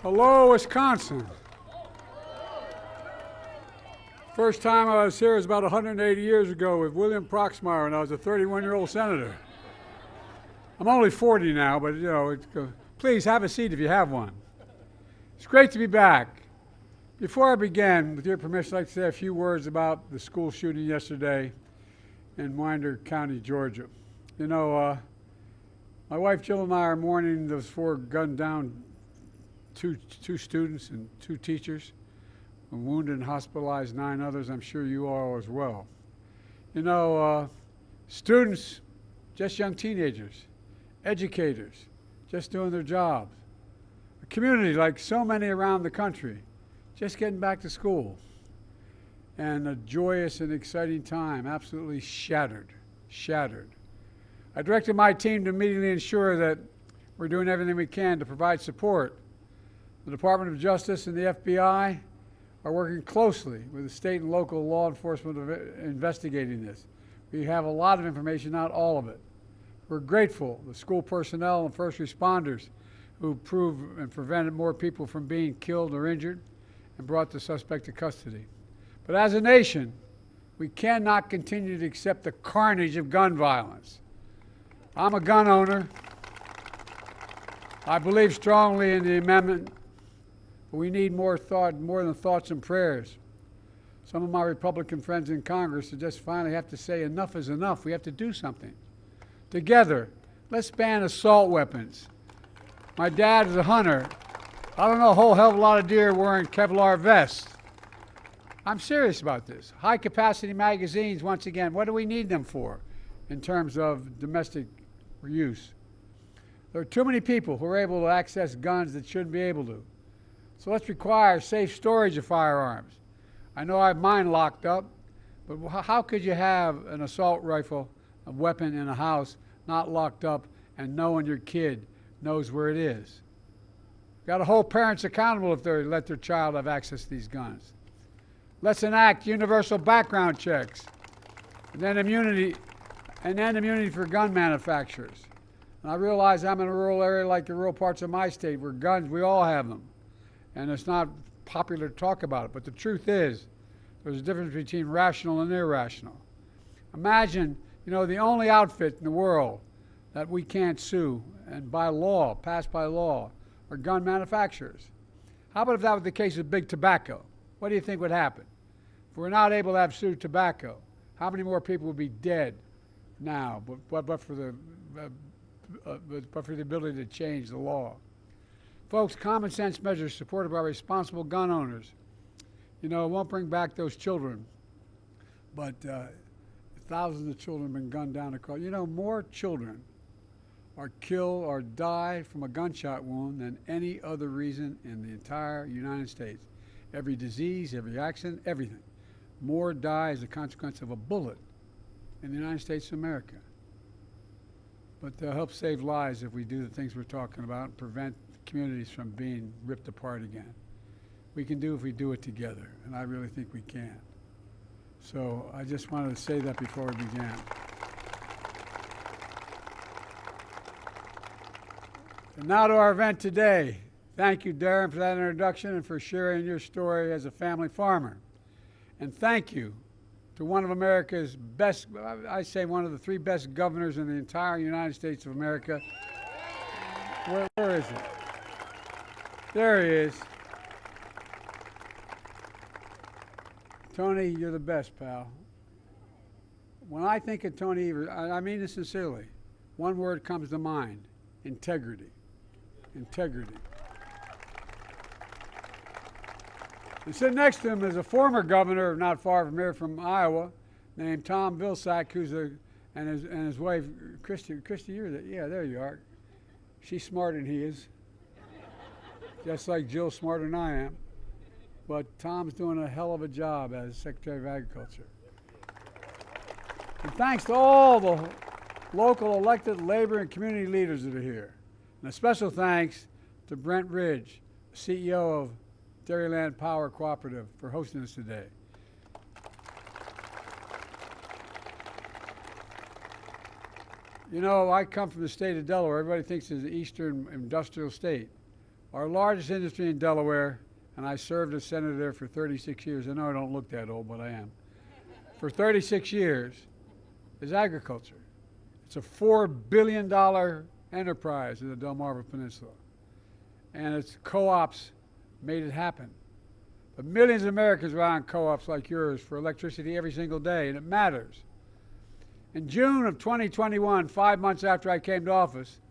Hello, Wisconsin. First time I was here was about 180 years ago with William Proxmire, and I was a 31-year-old senator. I'm only 40 now, but please have a seat if you have one. It's great to be back. Before I begin, with your permission, I'd like to say a few words about the school shooting yesterday in Winder County, Georgia. My wife Jill and I are mourning those four gunned down two students and two teachers, wounded and hospitalized 9 others. I'm sure you all as well. Students, just young teenagers, educators, just doing their jobs. A community like so many around the country, just getting back to school. And a joyous and exciting time, absolutely shattered. I directed my team to immediately ensure that we're doing everything we can to provide support. The Department of Justice and the FBI are working closely with the state and local law enforcement investigating this. We have a lot of information, not all of it. We're grateful to the school personnel and first responders who proved and prevented more people from being killed or injured and brought the suspect to custody. But as a nation, we cannot continue to accept the carnage of gun violence. I'm a gun owner. I believe strongly in the amendment. We need more than thoughts and prayers. Some of my Republican friends in Congress just finally have to say enough is enough. We have to do something. Together, let's ban assault weapons. My dad is a hunter. I don't know a whole hell of a lot of deer wearing Kevlar vests. I'm serious about this. High-capacity magazines, once again, what do we need them for in terms of domestic use? There are too many people who are able to access guns that shouldn't be able to. So let's require safe storage of firearms. I know I have mine locked up, but how could you have an assault rifle, a weapon in a house, not locked up and knowing your kid knows where it is? Got to hold parents accountable if they let their child have access to these guns. Let's enact universal background checks, and then immunity for gun manufacturers. And I realize I'm in a rural area like the rural parts of my state where guns, we all have them. And it's not popular to talk about it, but the truth is there's a difference between rational and irrational. Imagine, the only outfit in the world that we can't sue and by law, passed by law, are gun manufacturers. How about if that was the case with big tobacco? What do you think would happen? If we're not able to have sued tobacco, how many more people would be dead now but for the ability to change the law? Folks, common sense measures supported by responsible gun owners, it won't bring back those children, but thousands of children have been gunned down across. More children are killed or die from a gunshot wound than any other reason in the entire United States. Every disease, every accident, everything. More die as a consequence of a bullet in the United States of America. But they'll help save lives if we do the things we're talking about and prevent communities from being ripped apart again. We can do if we do it together, and I really think we can. So I just wanted to say that before we began. And now to our event today. Thank you, Darren, for that introduction and for sharing your story as a family farmer. And thank you to one of America's best, I say one of the 3 best governors in the entire United States of America. Where is he? There he is. Tony, you're the best, pal. When I think of Tony Evers, I mean this sincerely, one word comes to mind: integrity. Integrity. And sitting next to him is a former governor, not far from here, from Iowa, named Tom Vilsack, and his wife, Christy. Christy, you're there. Yeah, there you are. She's smarter than he is. Just like Jill's smarter than I am. But Tom's doing a hell of a job as Secretary of Agriculture. And thanks to all the local elected labor and community leaders that are here. And a special thanks to Brent Ridge, CEO of Dairyland Power Cooperative, for hosting us today. I come from the state of Delaware. Everybody thinks it's an eastern industrial state. our largest industry in Delaware, and I served as senator there for 36 years. I know I don't look that old, but I am. For 36 years is agriculture. It's a $4 billion enterprise in the Delmarva Peninsula. And its co-ops made it happen. But millions of Americans rely on co-ops like yours for electricity every single day, and it matters. In June of 2021, 5 months after I came to office,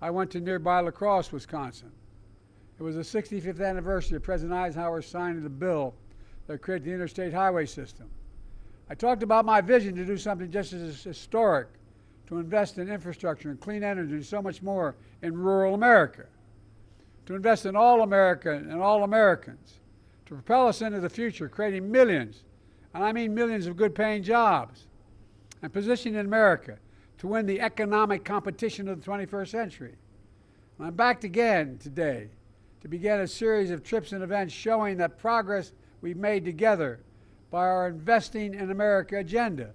I went to nearby La Crosse, Wisconsin. It was the 65th anniversary of President Eisenhower signing the bill that created the interstate highway system. I talked about my vision to do something just as historic, to invest in infrastructure and clean energy and so much more in rural America, to invest in all America and all Americans, to propel us into the future, creating millions, and I mean millions of good-paying jobs, and positioning America to win the economic competition of the 21st century. And I'm back again today to begin a series of trips and events showing that progress we've made together by our Investing in America agenda,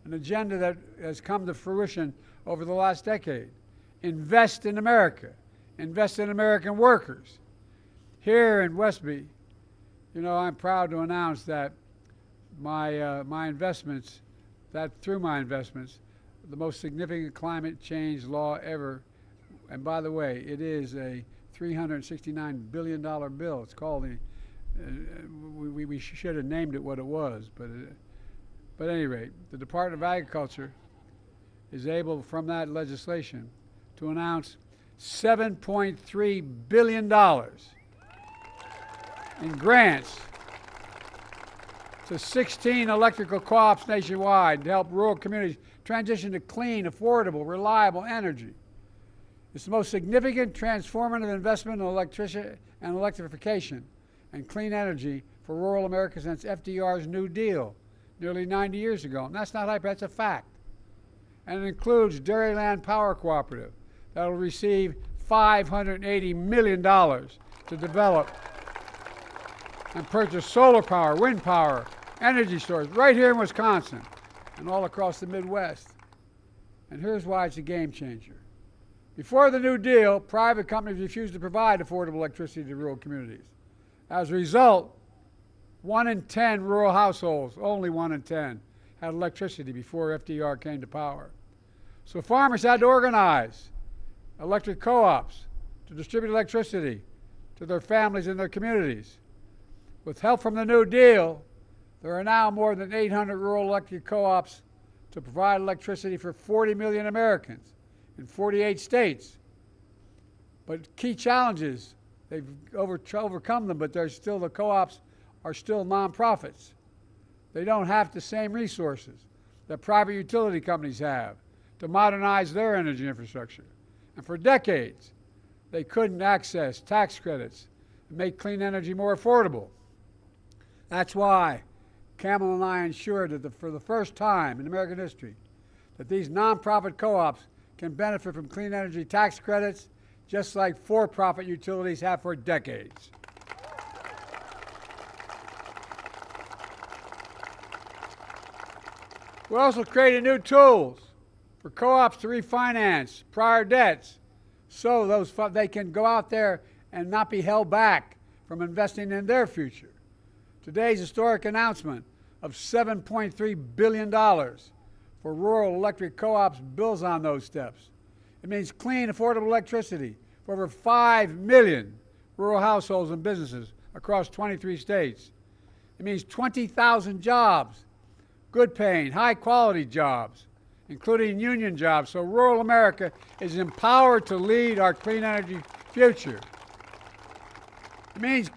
an agenda that has come to fruition over the last decade. Invest in America. Invest in American workers. Here in Wesby, you know, I'm proud to announce that my investments, through my investments, the most significant climate change law ever, and by the way, it is a $369 billion bill. It's called the, we should have named it what it was, but at any rate, the Department of Agriculture is able, from that legislation, to announce $7.3 billion in grants to 16 electrical co-ops nationwide to help rural communities transition to clean, affordable, reliable energy. It's the most significant transformative investment in electrification and clean energy for rural America since FDR's New Deal nearly 90 years ago. And that's not hype, that's a fact. And it includes Dairyland Power Cooperative that will receive $580 million to develop and purchase solar power, wind power, energy storage right here in Wisconsin and all across the Midwest. And here's why it's a game changer. Before the New Deal, private companies refused to provide affordable electricity to rural communities. As a result, 1 in 10 rural households, only 1 in 10, had electricity before FDR came to power. So farmers had to organize electric co-ops to distribute electricity to their families and their communities. With help from the New Deal, there are now more than 800 rural electric co-ops to provide electricity for 40 million Americans in 48 states. But key challenges, they've overcome them, but they're still, the co-ops are still nonprofits. They don't have the same resources that private utility companies have to modernize their energy infrastructure. And for decades, they couldn't access tax credits and make clean energy more affordable. That's why Camel and I ensured that for the first time in American history, that these nonprofit co-ops can benefit from clean energy tax credits just like for-profit utilities have for decades. We also created new tools for co-ops to refinance prior debts so they can go out there and not be held back from investing in their future. Today's historic announcement of $7.3 billion for rural electric co-ops builds on those steps. It means clean, affordable electricity for over 5 million rural households and businesses across 23 states. It means 20,000 jobs, good-paying, high-quality jobs, including union jobs, so rural America is empowered to lead our clean energy future. It means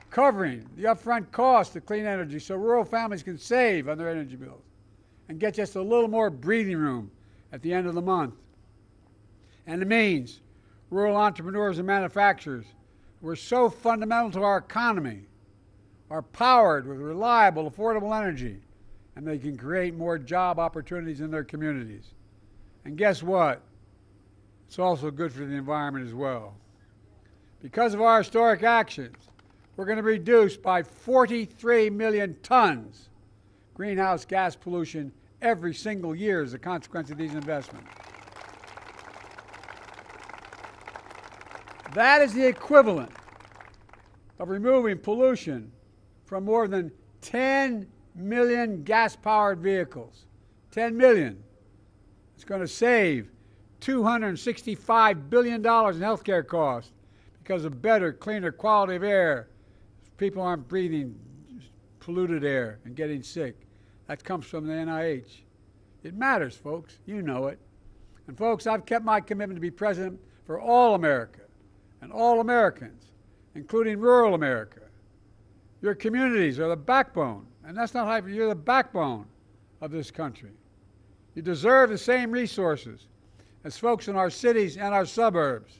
covering the upfront cost of clean energy so rural families can save on their energy bills and get just a little more breathing room at the end of the month. And it means rural entrepreneurs and manufacturers who are so fundamental to our economy are powered with reliable, affordable energy, and they can create more job opportunities in their communities. And guess what? It's also good for the environment as well. Because of our historic actions, we're going to reduce by 43 million tons greenhouse gas pollution every single year as a consequence of these investments. That is the equivalent of removing pollution from more than 10 million gas-powered vehicles. 10 million. It's going to save $265 billion in healthcare costs because of better, cleaner quality of air. People aren't breathing polluted air and getting sick. That comes from the NIH. It matters, folks. You know it. And folks, I've kept my commitment to be president for all America and all Americans, including rural America. Your communities are the backbone, and that's not hyper. You're the backbone of this country. You deserve the same resources as folks in our cities and our suburbs.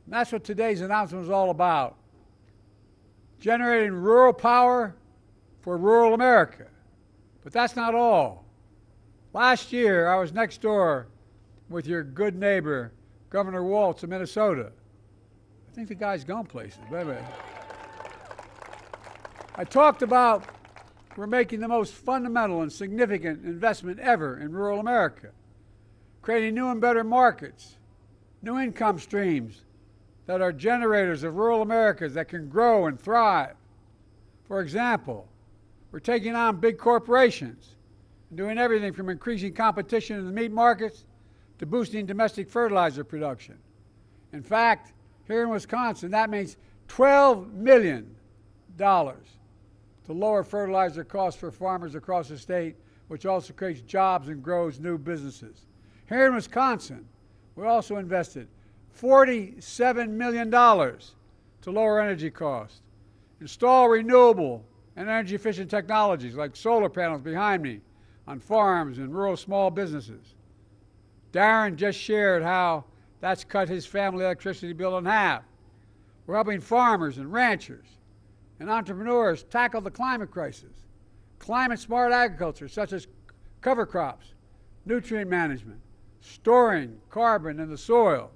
And that's what today's announcement is all about. Generating rural power for rural America. But that's not all. Last year, I was next door with your good neighbor, Governor Walz of Minnesota. I think the guy's gone places. I talked about we're making the most fundamental and significant investment ever in rural America, creating new and better markets, new income streams that are generators of rural America that can grow and thrive. For example, we're taking on big corporations and doing everything from increasing competition in the meat markets to boosting domestic fertilizer production. In fact, here in Wisconsin, that means $12 million to lower fertilizer costs for farmers across the state, which also creates jobs and grows new businesses. Here in Wisconsin, we also invested $47 million to lower energy costs, install renewable and energy efficient technologies like solar panels behind me on farms and rural small businesses. Darren just shared how that's cut his family electricity bill in half. We're helping farmers and ranchers and entrepreneurs tackle the climate crisis. Climate smart agriculture such as cover crops, nutrient management, storing carbon in the soil.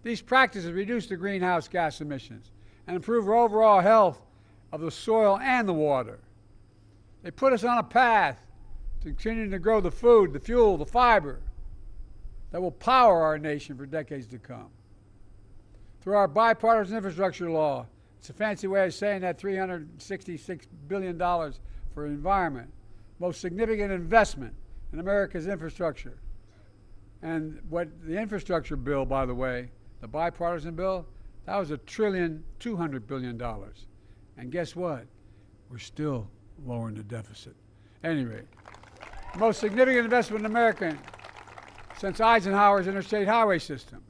These practices reduce the greenhouse gas emissions and improve overall health of the soil and the water. They put us on a path to continuing to grow the food, the fuel, the fiber that will power our nation for decades to come. Through our bipartisan infrastructure law, it's a fancy way of saying that $366 billion for the environment, most significant investment in America's infrastructure. And what the infrastructure bill, by the way, the bipartisan bill, that was $1.2 trillion. And guess what? We're still lowering the deficit. Anyway, most significant investment in America since Eisenhower's interstate highway system.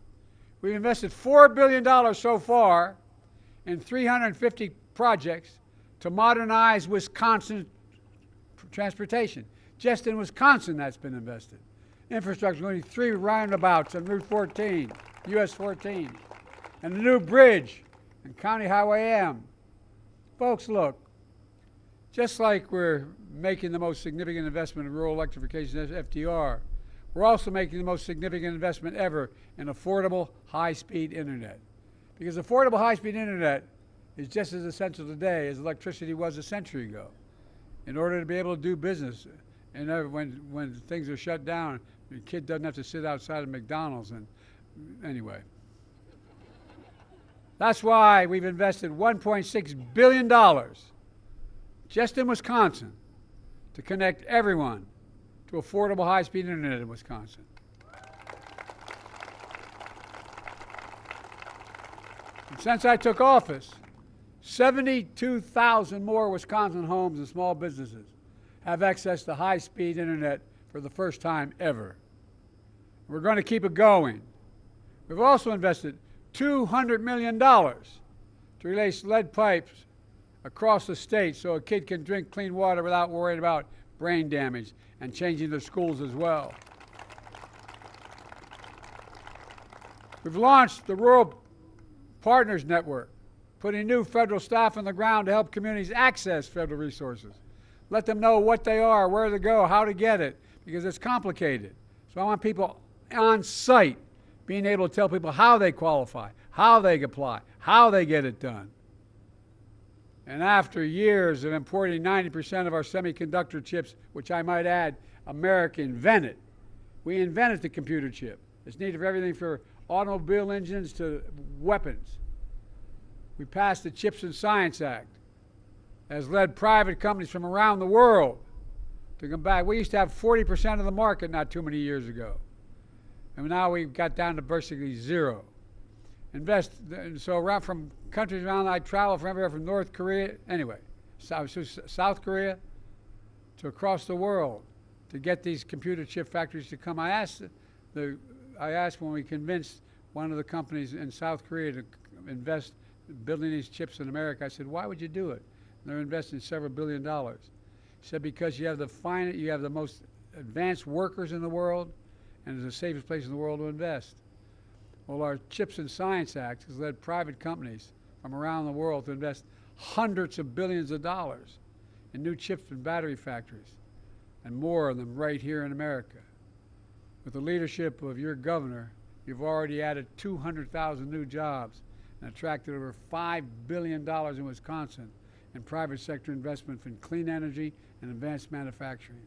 We've invested $4 billion so far in 350 projects to modernize Wisconsin transportation. Just in Wisconsin, that's been invested. Infrastructure, including 3 roundabouts on Route 14, US 14, and a new bridge on County Highway M. Folks, look, just like we're making the most significant investment in rural electrification as FDR, we're also making the most significant investment ever in affordable high-speed internet. Because affordable high-speed internet is just as essential today as electricity was a century ago. In order to be able to do business, and when things are shut down, your kid doesn't have to sit outside of McDonald's. And anyway, that's why we've invested $1.6 billion just in Wisconsin to connect everyone to affordable high-speed internet in Wisconsin. And since I took office, 72,000 more Wisconsin homes and small businesses have access to high-speed internet for the first time ever. We're going to keep it going. We've also invested $200 million to replace lead pipes across the state so a kid can drink clean water without worrying about brain damage, and changing their schools as well. We've launched the Rural Partners Network, putting new federal staff on the ground to help communities access federal resources. Let them know what they are, where to go, how to get it, because it's complicated. So I want people on site being able to tell people how they qualify, how they apply, how they get it done. And after years of importing 90% of our semiconductor chips, which I might add, America invented. We invented the computer chip. It's needed for everything for automobile engines to weapons. We passed the Chips and Science Act, has led private companies from around the world to come back. We used to have 40% of the market not too many years ago. And now we've got down to basically zero. So around from countries around, I travel from everywhere from North Korea, anyway, South Korea to across the world to get these computer chip factories to come. I asked when we convinced one of the companies in South Korea to invest in building these chips in America, I said, why would you do it? And they're investing several $1 billion. He said, because you have the most advanced workers in the world, and it's the safest place in the world to invest. Well, our Chips and Science Act has led private companies from around the world to invest hundreds of billions of dollars in new chips and battery factories, and more of them right here in America. With the leadership of your governor, you've already added 200,000 new jobs and attracted over $5 billion in Wisconsin in private sector investment in clean energy and advanced manufacturing.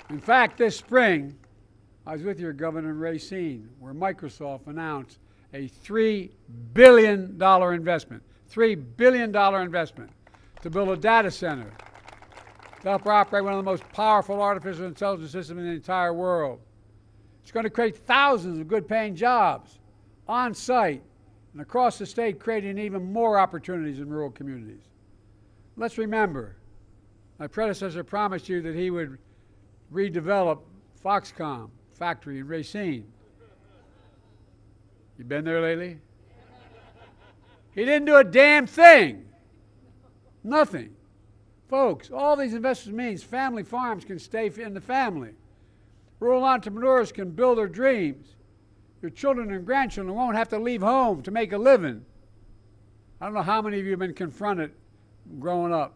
In fact, this spring, I was with your governor in Racine, where Microsoft announced a $3 billion investment, $3 billion investment to build a data center to help operate one of the most powerful artificial intelligence systems in the entire world. It's going to create thousands of good-paying jobs on site and across the state, creating even more opportunities in rural communities. Let's remember, my predecessor promised you that he would redevelop Foxconn factory in Racine. You been there lately? He didn't do a damn thing. Nothing. Folks, all these investments means family farms can stay in the family. Rural entrepreneurs can build their dreams. Your children and grandchildren won't have to leave home to make a living. I don't know how many of you have been confronted growing up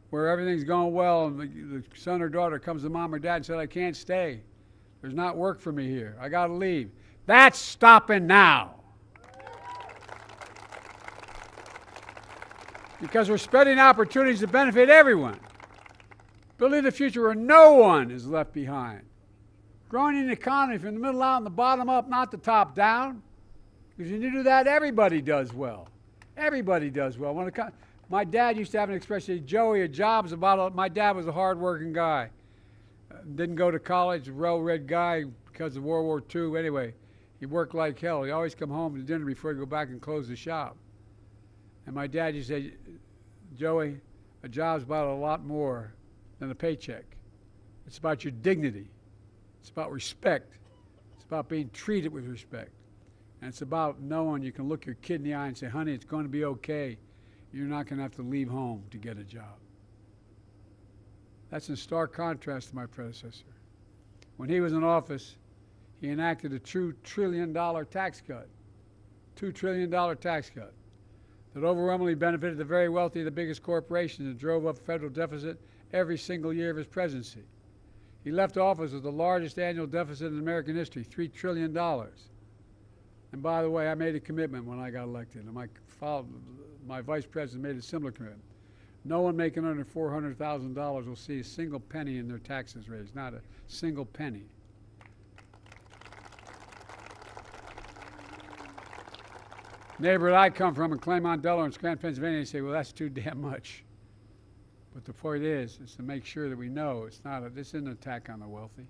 where everything's going well and the son or daughter comes to mom or dad and said, I can't stay. There's not work for me here. I got to leave. That's stopping now. Because we're spreading opportunities to benefit everyone. Building the future where no one is left behind. Growing an economy from the middle out and the bottom up, not the top down. Because when you do that, everybody does well. Everybody does well. My dad used to have an expression, Joey, a job's about, my dad was a hard-working guy. Didn't go to college, a well-read guy because of World War II. Anyway, he worked like hell. He always come home to dinner before he'd go back and close the shop. And my dad used to say, Joey, a job's about a lot more than a paycheck. It's about your dignity. It's about respect. It's about being treated with respect. And it's about knowing you can look your kid in the eye and say, honey, it's going to be okay. You're not going to have to leave home to get a job. That's in stark contrast to my predecessor. When he was in office, he enacted a $2 trillion tax cut. $2 trillion tax cut that overwhelmingly benefited the very wealthy, the biggest corporations, and drove up federal deficit every single year of his presidency. He left office with the largest annual deficit in American history, $3 trillion. And by the way, I made a commitment when I got elected, and my vice president made a similar commitment. No one making under $400,000 will see a single penny in their taxes raised, not a single penny. Neighborhood I come from in Claymont, Delaware, and Scranton, Pennsylvania, they say, well, that's too damn much. But the point is to make sure that we know this isn't an attack on the wealthy.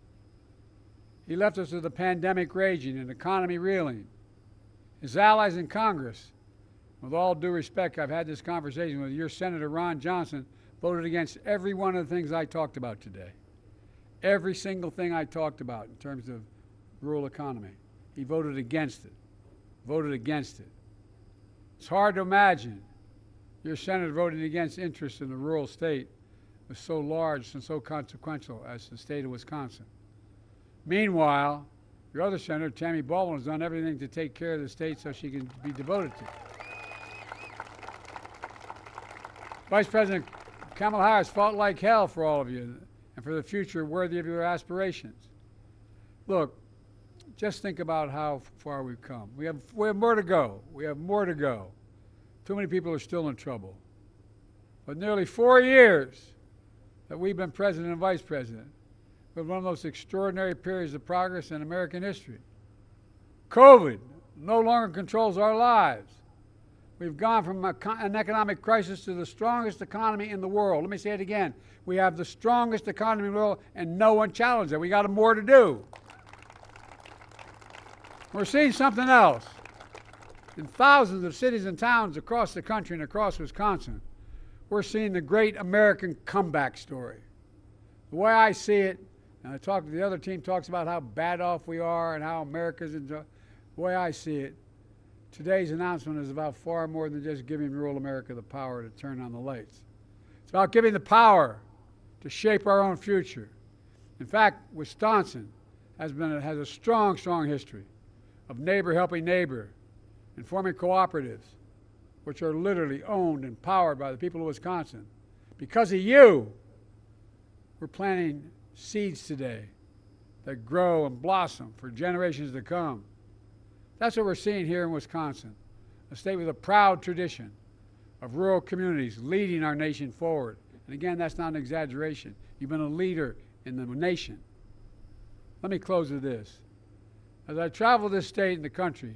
He left us with a pandemic raging, an economy reeling. His allies in Congress, with all due respect, I've had this conversation with your Senator Ron Johnson, voted against every one of the things I talked about today. Every single thing I talked about in terms of rural economy. He voted against it. Voted against it. It's hard to imagine your senator voting against interest in the rural state was so large and so consequential as the state of Wisconsin. Meanwhile, your other senator, Tammy Baldwin, has done everything to take care of the state so she can be devoted to it. Vice President Kamala Harris fought like hell for all of you and for the future worthy of your aspirations. Look, just think about how far we've come. We have more to go. We have more to go. Too many people are still in trouble. But nearly 4 years that we've been president and vice president. We've one of the most extraordinary periods of progress in American history. COVID no longer controls our lives. We've gone from an economic crisis to the strongest economy in the world. Let me say it again. We have the strongest economy in the world, and no one challenged it. We got more to do. We're seeing something else. In thousands of cities and towns across the country and across Wisconsin, we're seeing the great American comeback story. The way I see it, and the other team talks about how bad off we are and how America's the way I see it, today's announcement is about far more than just giving rural America the power to turn on the lights. It's about giving the power to shape our own future. In fact, Wisconsin has a strong, strong history of neighbor helping neighbor and forming cooperatives, which are literally owned and powered by the people of Wisconsin. Because of you, we're planting seeds today that grow and blossom for generations to come. That's what we're seeing here in Wisconsin, a state with a proud tradition of rural communities leading our nation forward. And again, that's not an exaggeration. You've been a leader in the nation. Let me close with this. As I travel this state and the country,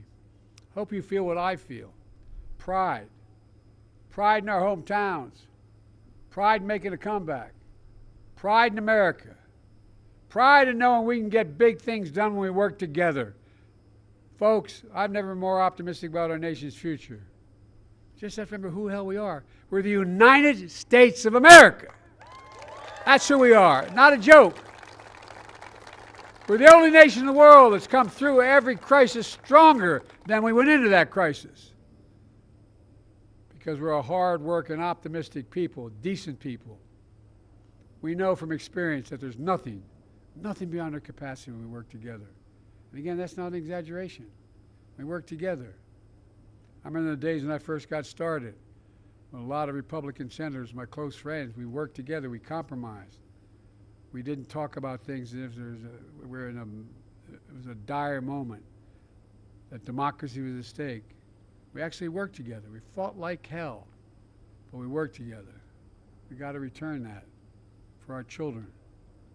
hope you feel what I feel. Pride. Pride in our hometowns. Pride in making a comeback. Pride in America. Pride in knowing we can get big things done when we work together. Folks, I've never been more optimistic about our nation's future. Just have to remember who the hell we are. We're the United States of America. That's who we are. Not a joke. We're the only nation in the world that's come through every crisis stronger than we went into that crisis. Because we're a hard-working, optimistic people, decent people. We know from experience that there's nothing beyond our capacity when we work together. And again, that's not an exaggeration. We work together. I remember the days when I first got started, when a lot of Republican senators, my close friends, we worked together, we compromised. We didn't talk about things as if it was a dire moment, that democracy was at stake. We actually worked together. We fought like hell, but we worked together. We got to return that for our children,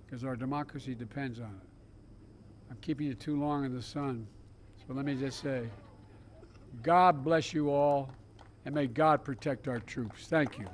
because our democracy depends on it. I'm keeping you too long in the sun, so let me just say, God bless you all, and may God protect our troops. Thank you.